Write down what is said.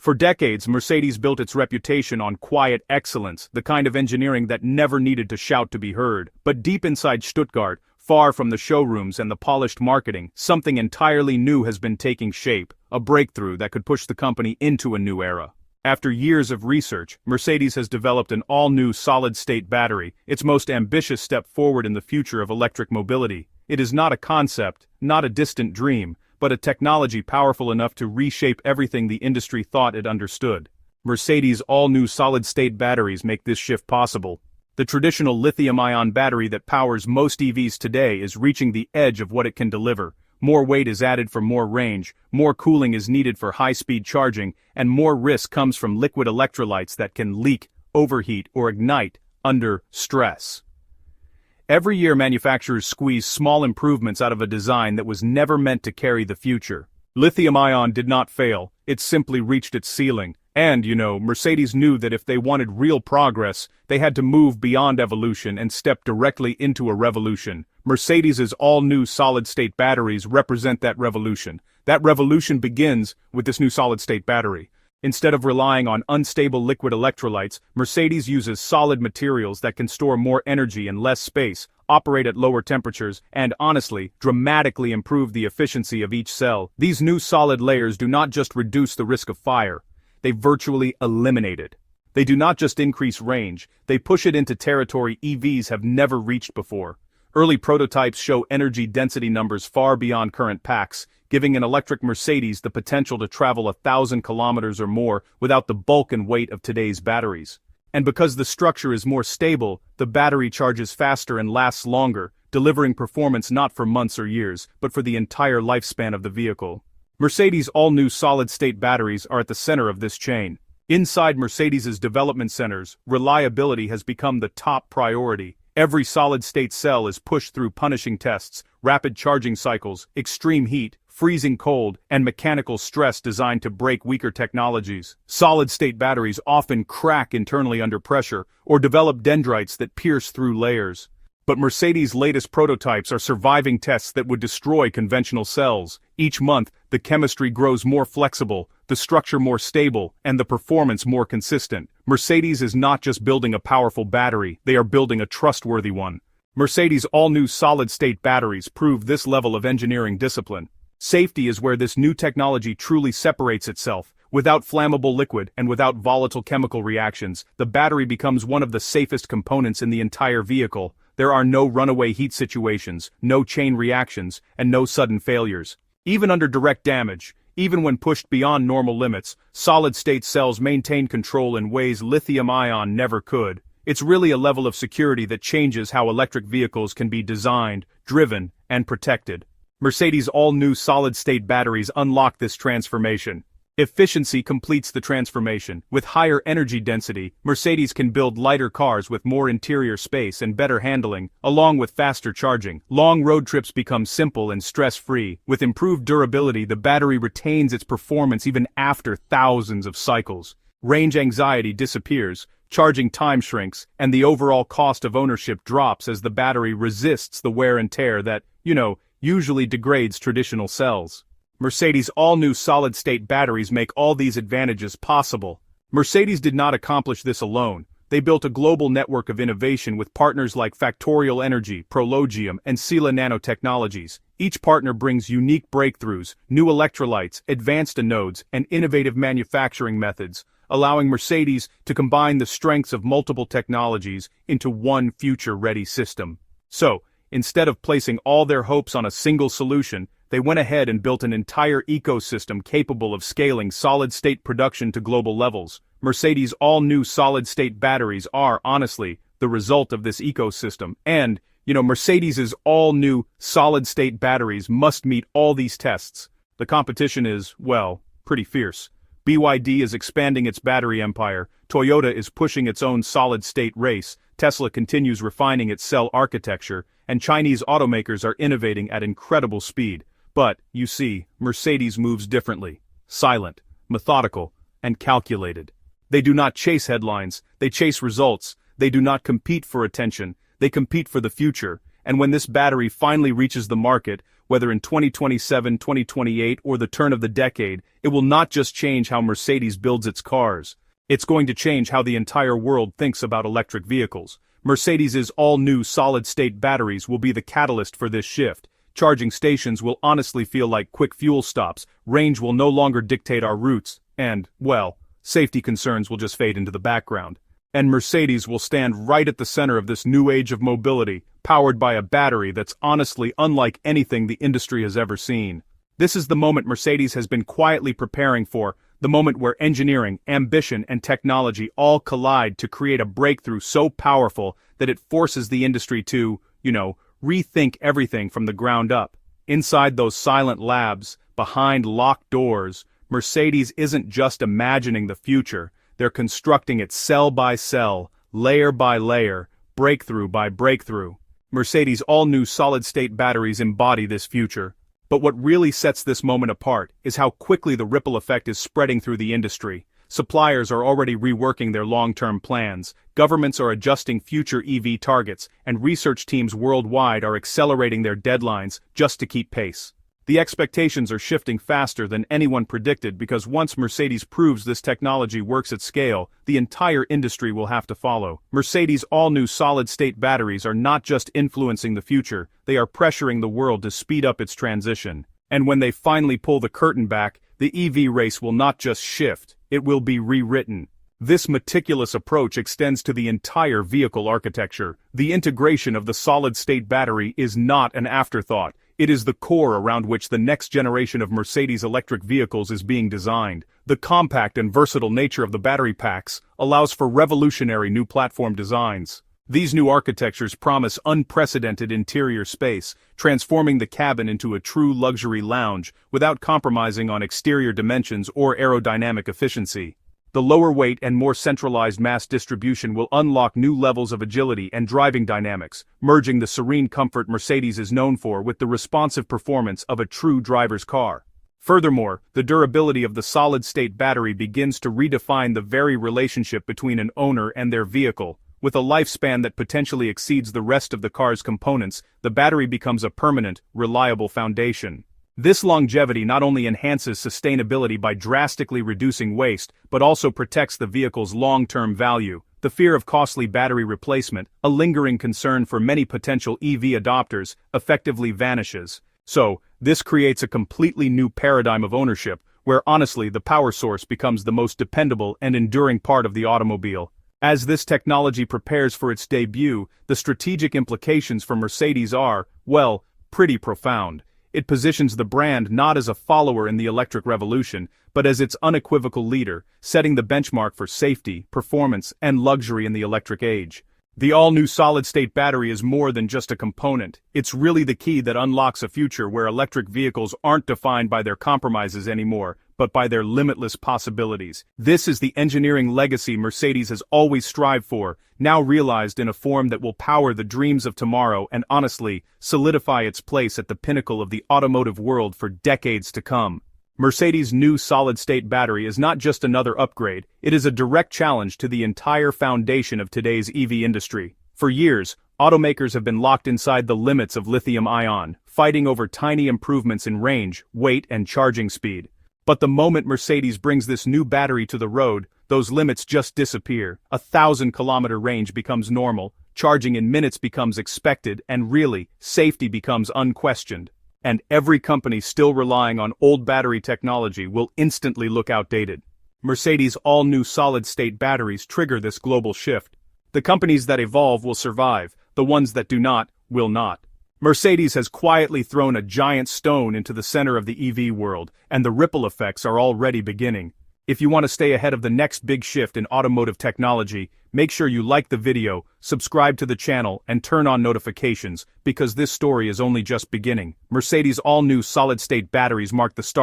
For decades, Mercedes built its reputation on quiet excellence, the kind of engineering that never needed to shout to be heard. But deep inside Stuttgart, far from the showrooms and the polished marketing, something entirely new has been taking shape, a breakthrough that could push the company into a new era. After years of research, Mercedes has developed an all-new solid-state battery, its most ambitious step forward in the future of electric mobility. It is not a concept, not a distant dream, but a technology powerful enough to reshape everything the industry thought it understood. Mercedes' all-new solid-state batteries make this shift possible. The traditional lithium-ion battery that powers most EVs today is reaching the edge of what it can deliver. More weight is added for more range, more cooling is needed for high-speed charging, and more risk comes from liquid electrolytes that can leak, overheat, or ignite under stress. Every year manufacturers squeeze small improvements out of a design that was never meant to carry the future. Lithium-ion did not fail, it simply reached its ceiling. And, Mercedes knew that if they wanted real progress, they had to move beyond evolution and step directly into a revolution. Mercedes's all-new solid-state batteries represent that revolution. That revolution begins with this new solid-state battery. Instead of relying on unstable liquid electrolytes, Mercedes uses solid materials that can store more energy in less space, operate at lower temperatures, and honestly, dramatically improve the efficiency of each cell. These new solid layers do not just reduce the risk of fire. They virtually eliminate it. They do not just increase range, they push it into territory EVs have never reached before. Early prototypes show energy density numbers far beyond current packs, giving an electric Mercedes the potential to travel 1,000 kilometers or more without the bulk and weight of today's batteries. And because the structure is more stable, the battery charges faster and lasts longer, delivering performance not for months or years, but for the entire lifespan of the vehicle. Mercedes' all-new solid-state batteries are at the center of this chain. Inside Mercedes's development centers, reliability has become the top priority. Every solid-state cell is pushed through punishing tests, rapid charging cycles, extreme heat, freezing cold, and mechanical stress designed to break weaker technologies. Solid-state batteries often crack internally under pressure, or develop dendrites that pierce through layers. But Mercedes' latest prototypes are surviving tests that would destroy conventional cells. Each month, the chemistry grows more flexible, the structure more stable, and the performance more consistent. Mercedes is not just building a powerful battery, they are building a trustworthy one. Mercedes' all-new solid-state batteries prove this level of engineering discipline. Safety is where this new technology truly separates itself. Without flammable liquid and without volatile chemical reactions, the battery becomes one of the safest components in the entire vehicle. There are no runaway heat situations, no chain reactions, and no sudden failures. Even under direct damage, even when pushed beyond normal limits, solid-state cells maintain control in ways lithium-ion never could. It's really a level of security that changes how electric vehicles can be designed, driven, and protected. Mercedes' all-new solid-state batteries unlock this transformation. Efficiency completes the transformation. With higher energy density, Mercedes can build lighter cars with more interior space and better handling, along with faster charging. Long road trips become simple and stress-free. With improved durability, the battery retains its performance even after thousands of cycles. Range anxiety disappears, charging time shrinks, and the overall cost of ownership drops as the battery resists the wear and tear that, usually degrades traditional cells. Mercedes' all-new solid-state batteries make all these advantages possible. Mercedes did not accomplish this alone. They built a global network of innovation with partners like Factorial Energy, Prologium, and Sila Nanotechnologies. Each partner brings unique breakthroughs, new electrolytes, advanced anodes, and innovative manufacturing methods, allowing Mercedes to combine the strengths of multiple technologies into one future-ready system. So, instead of placing all their hopes on a single solution, they went ahead and built an entire ecosystem capable of scaling solid-state production to global levels. Mercedes' all-new solid-state batteries are, honestly, the result of this ecosystem. And, Mercedes's all-new solid-state batteries must meet all these tests. The competition is, pretty fierce. BYD is expanding its battery empire, Toyota is pushing its own solid-state race, Tesla continues refining its cell architecture, and Chinese automakers are innovating at incredible speed. But, you see, Mercedes moves differently. Silent, methodical, and calculated. They do not chase headlines, they chase results. They do not compete for attention, they compete for the future. And when this battery finally reaches the market, whether in 2027, 2028, or the turn of the decade, it will not just change how Mercedes builds its cars. It's going to change how the entire world thinks about electric vehicles. Mercedes's all-new solid-state batteries will be the catalyst for this shift. Charging stations will honestly feel like quick fuel stops, range will no longer dictate our routes, and, well, safety concerns will just fade into the background. And Mercedes will stand right at the center of this new age of mobility, powered by a battery that's honestly unlike anything the industry has ever seen. This is the moment Mercedes has been quietly preparing for, the moment where engineering, ambition, and technology all collide to create a breakthrough so powerful that it forces the industry to, rethink everything from the ground up. Inside those silent labs, behind locked doors, Mercedes isn't just imagining the future, they're constructing it cell by cell, layer by layer, breakthrough by breakthrough. Mercedes' all-new solid-state batteries embody this future. But what really sets this moment apart is how quickly the ripple effect is spreading through the industry. Suppliers are already reworking their long-term plans, governments are adjusting future EV targets, and research teams worldwide are accelerating their deadlines just to keep pace. The expectations are shifting faster than anyone predicted because once Mercedes proves this technology works at scale, the entire industry will have to follow. Mercedes' all-new solid-state batteries are not just influencing the future, they are pressuring the world to speed up its transition. And when they finally pull the curtain back, the EV race will not just shift, it will be rewritten. This meticulous approach extends to the entire vehicle architecture. The integration of the solid-state battery is not an afterthought. It is the core around which the next generation of Mercedes electric vehicles is being designed. The compact and versatile nature of the battery packs allows for revolutionary new platform designs. These new architectures promise unprecedented interior space, transforming the cabin into a true luxury lounge without compromising on exterior dimensions or aerodynamic efficiency. The lower weight and more centralized mass distribution will unlock new levels of agility and driving dynamics, merging the serene comfort Mercedes is known for with the responsive performance of a true driver's car. Furthermore, the durability of the solid-state battery begins to redefine the very relationship between an owner and their vehicle. With a lifespan that potentially exceeds the rest of the car's components, the battery becomes a permanent, reliable foundation. This longevity not only enhances sustainability by drastically reducing waste, but also protects the vehicle's long-term value. The fear of costly battery replacement, a lingering concern for many potential EV adopters, effectively vanishes. So, this creates a completely new paradigm of ownership, where honestly the power source becomes the most dependable and enduring part of the automobile. As this technology prepares for its debut, the strategic implications for Mercedes are, well, pretty profound. It positions the brand not as a follower in the electric revolution, but as its unequivocal leader, setting the benchmark for safety, performance, and luxury in the electric age. The all-new solid-state battery is more than just a component. It's really the key that unlocks a future where electric vehicles aren't defined by their compromises anymore, but by their limitless possibilities. This is the engineering legacy Mercedes has always strived for, now realized in a form that will power the dreams of tomorrow and honestly, solidify its place at the pinnacle of the automotive world for decades to come. Mercedes' new solid-state battery is not just another upgrade, it is a direct challenge to the entire foundation of today's EV industry. For years, automakers have been locked inside the limits of lithium-ion, fighting over tiny improvements in range, weight, and charging speed. But the moment Mercedes brings this new battery to the road, those limits just disappear. A 1,000-kilometer range becomes normal, charging in minutes becomes expected, and really, safety becomes unquestioned. And every company still relying on old battery technology will instantly look outdated. Mercedes' all-new solid-state batteries trigger this global shift. The companies that evolve will survive, the ones that do not, will not. Mercedes has quietly thrown a giant stone into the center of the EV world, and the ripple effects are already beginning. If you want to stay ahead of the next big shift in automotive technology, make sure you like the video, subscribe to the channel, and turn on notifications, because this story is only just beginning. Mercedes' all-new solid-state batteries mark the start